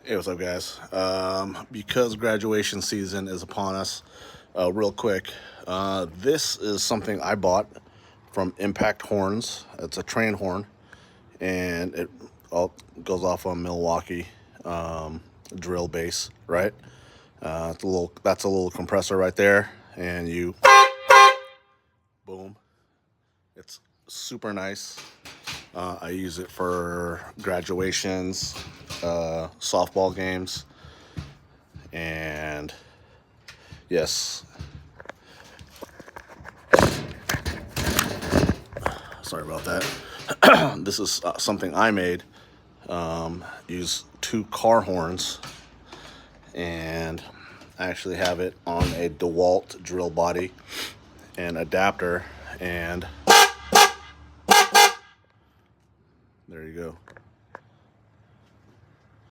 Hey, what's up, guys? Because graduation season is upon us, real quick, this is something I bought from Impact Horns. It's a train horn, and it all goes off a Milwaukee drill base, right? That's a little compressor right there, and you boom. It's super nice. I use it for graduations, softball games, and yes, sorry about that. This is something I made. Use two car horns, and I actually have it on a DeWalt drill body and adapter, and there you go.